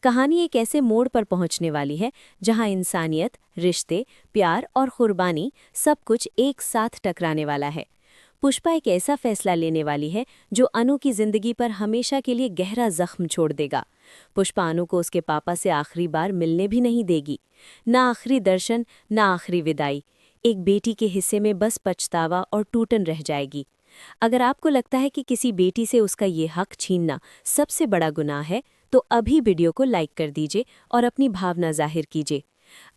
कहानी एक ऐसे मोड़ पर पहुंचने वाली है जहां इंसानियत, रिश्ते, प्यार और कुर्बानी सब कुछ एक साथ टकराने वाला है। पुष्पा एक ऐसा फैसला लेने वाली है जो अनु की जिंदगी पर हमेशा के लिए गहरा जख्म छोड़ देगा। पुष्पा अनु को उसके पापा से आखिरी बार मिलने भी नहीं देगी। ना आखिरी दर्शन, ना आखिरी विदाई। एक बेटी के हिस्से में बस पछतावा और टूटन रह जाएगी। अगर आपको लगता है कि किसी बेटी से उसका ये हक छीनना सबसे बड़ा गुनाह है, तो अभी वीडियो को लाइक कर दीजिए और अपनी भावना जाहिर कीजिए।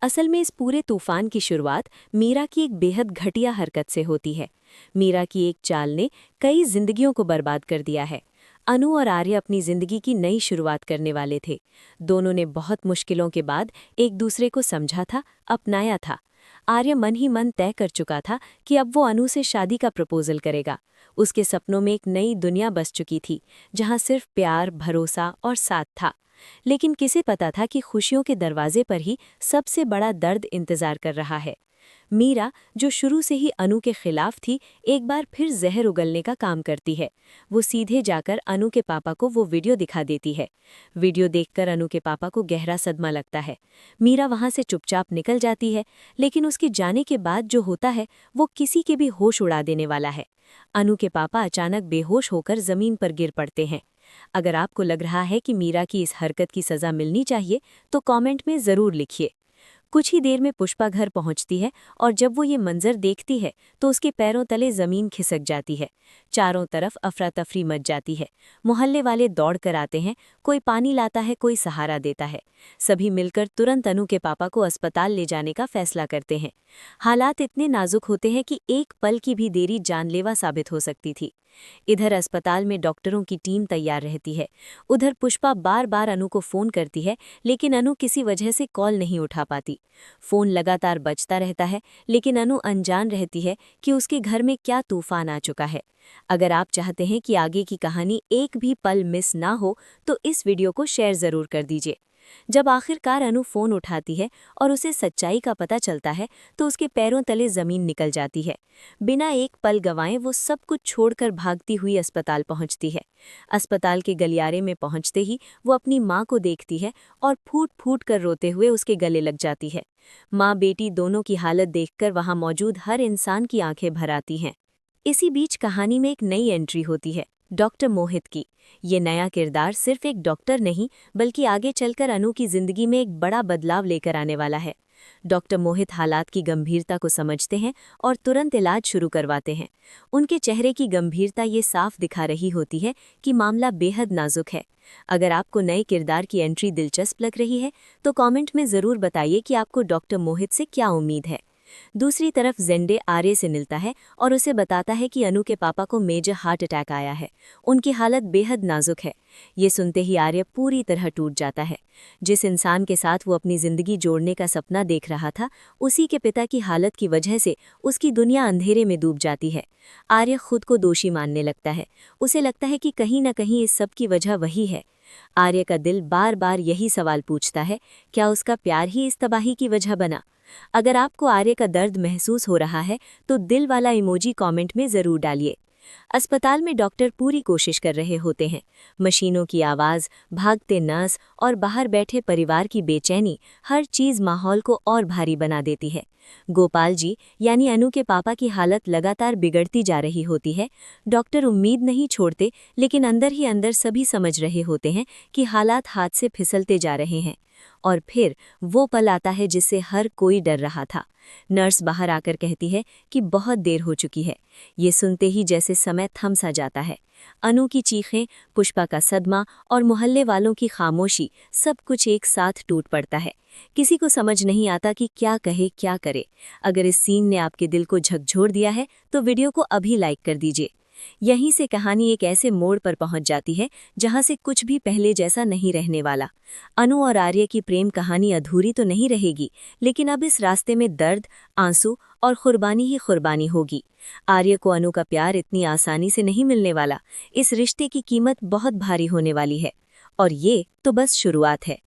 असल में इस पूरे तूफान की शुरुआत मीरा की एक बेहद घटिया हरकत से होती है। मीरा की एक चाल ने कई जिंदगियों को बर्बाद कर दिया है। अनु और आर्य अपनी जिंदगी की नई शुरुआत करने वाले थे। दोनों ने बहुत मुश्किलों के बाद एक दूसरे को समझा था, अपनाया था। आर्य मन ही मन तय कर चुका था कि अब वो अनु से शादी का प्रपोजल करेगा। उसके सपनों में एक नई दुनिया बस चुकी थी, जहां सिर्फ प्यार, भरोसा और साथ था। लेकिन किसे पता था कि खुशियों के दरवाजे पर ही सबसे बड़ा दर्द इंतजार कर रहा है। मीरा, जो शुरू से ही अनु के खिलाफ थी, एक बार फिर जहर उगलने का काम करती है। वो सीधे जाकर अनु के पापा को वो वीडियो दिखा देती है। वीडियो देखकर अनु के पापा को गहरा सदमा लगता है। मीरा वहां से चुपचाप निकल जाती है, लेकिन उसके जाने के बाद जो होता है वो किसी के भी होश उड़ा देने वाला है। अनु के पापा अचानक बेहोश होकर जमीन पर गिर पड़ते हैं। अगर आपको लग रहा है कि मीरा की इस हरकत की सजा मिलनी चाहिए, तो कमेंट में ज़रूर लिखिए। कुछ ही देर में पुष्पा घर पहुंचती है और जब वो ये मंजर देखती है तो उसके पैरों तले जमीन खिसक जाती है। चारों तरफ अफरा तफरी मच जाती है। मोहल्ले वाले दौड़ कर आते हैं, कोई पानी लाता है, कोई सहारा देता है। सभी मिलकर तुरंत अनु के पापा को अस्पताल ले जाने का फैसला करते हैं। हालात इतने नाजुक होते हैं कि एक पल की भी देरी जानलेवा साबित हो सकती थी। इधर अस्पताल में डॉक्टरों की टीम तैयार रहती है। उधर पुष्पा बार बार अनु को फोन करती है, लेकिन अनु किसी वजह से कॉल नहीं उठा पाती। फोन लगातार बजता रहता है, लेकिन अनु अनजान रहती है कि उसके घर में क्या तूफान आ चुका है। अगर आप चाहते हैं कि आगे की कहानी एक भी पल मिस ना हो, तो इस वीडियो को शेयर ज़रूर कर दीजिए। जब आखिरकार अनु फोन उठाती है और उसे सच्चाई का पता चलता है, तो उसके पैरों तले जमीन निकल जाती है। बिना एक पल गंवाए वो सब कुछ छोड़कर भागती हुई अस्पताल पहुंचती है। अस्पताल के गलियारे में पहुंचते ही वो अपनी माँ को देखती है और फूट फूट कर रोते हुए उसके गले लग जाती है। माँ बेटी दोनों की हालत देखकर वहां मौजूद हर इंसान की आंखें भर आती हैं। इसी बीच कहानी में एक नई एंट्री होती है, डॉक्टर मोहित की। ये नया किरदार सिर्फ एक डॉक्टर नहीं, बल्कि आगे चलकर अनु की जिंदगी में एक बड़ा बदलाव लेकर आने वाला है। डॉक्टर मोहित हालात की गंभीरता को समझते हैं और तुरंत इलाज शुरू करवाते हैं। उनके चेहरे की गंभीरता ये साफ दिखा रही होती है कि मामला बेहद नाजुक है। अगर आपको नए किरदार की एंट्री दिलचस्प लग रही है, तो कमेंट में ज़रूर बताइए कि आपको डॉक्टर मोहित से क्या उम्मीद है। दूसरी तरफ जेंडे आर्य से मिलता है और उसे बताता है कि अनु के पापा को मेजर हार्ट अटैक आया है। उनकी हालत बेहद नाजुक है। ये सुनते ही आर्य पूरी तरह टूट जाता है। जिस इंसान के साथ वो अपनी जिंदगी जोड़ने का सपना देख रहा था, उसी के पिता की हालत की वजह से उसकी दुनिया अंधेरे में डूब जाती है। आर्य खुद को दोषी मानने लगता है। उसे लगता है कि कहीं न कहीं इस सब की वजह वही है। आर्य का दिल बार बार यही सवाल पूछता है, क्या उसका प्यार ही इस तबाही की वजह बना? अगर आपको आर्य का दर्द महसूस हो रहा है, तो दिल वाला इमोजी कमेंट में ज़रूर डालिए। अस्पताल में डॉक्टर पूरी कोशिश कर रहे होते हैं। मशीनों की आवाज़, भागते नर्स और बाहर बैठे परिवार की बेचैनी, हर चीज़ माहौल को और भारी बना देती है। गोपाल जी यानी अनु के पापा की हालत लगातार बिगड़ती जा रही होती है। डॉक्टर उम्मीद नहीं छोड़ते, लेकिन अंदर ही अंदर सभी समझ रहे होते हैं कि हालात हाथ से फिसलते जा रहे हैं। और फिर वो पल आता है जिससे हर कोई डर रहा था। नर्स बाहर आकर कहती है कि बहुत देर हो चुकी है। ये सुनते ही जैसे समय थम सा जाता है। अनु की चीखें, पुष्पा का सदमा और मोहल्ले वालों की खामोशी, सब कुछ एक साथ टूट पड़ता है। किसी को समझ नहीं आता कि क्या कहे, क्या करे। अगर इस सीन ने आपके दिल को झकझोर दिया है, तो वीडियो को अभी लाइक कर दीजिए। यहीं से कहानी एक ऐसे मोड़ पर पहुंच जाती है जहां से कुछ भी पहले जैसा नहीं रहने वाला। अनु और आर्य की प्रेम कहानी अधूरी तो नहीं रहेगी, लेकिन अब इस रास्ते में दर्द, आंसू और कुर्बानी ही कुर्बानी होगी। आर्य को अनु का प्यार इतनी आसानी से नहीं मिलने वाला। इस रिश्ते की कीमत बहुत भारी होने वाली है। और ये तो बस शुरुआत है।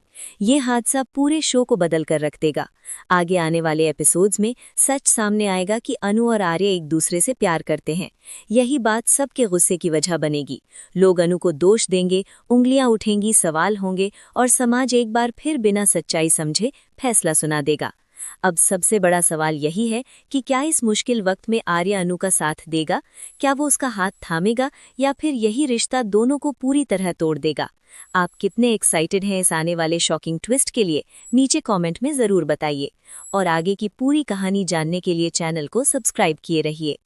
ये हादसा पूरे शो को बदल कर रख देगा। आगे आने वाले एपिसोड्स में सच सामने आएगा कि अनु और आर्य एक दूसरे से प्यार करते हैं। यही बात सबके गुस्से की वजह बनेगी। लोग अनु को दोष देंगे, उंगलियां उठेंगी, सवाल होंगे और समाज एक बार फिर बिना सच्चाई समझे फैसला सुना देगा। अब सबसे बड़ा सवाल यही है कि क्या इस मुश्किल वक्त में आर्य अनु का साथ देगा? क्या वो उसका हाथ थामेगा या फिर यही रिश्ता दोनों को पूरी तरह तोड़ देगा? आप कितने एक्साइटेड हैं इस आने वाले शॉकिंग ट्विस्ट के लिए? नीचे कमेंट में ज़रूर बताइए और आगे की पूरी कहानी जानने के लिए चैनल को सब्सक्राइब किए रहिए।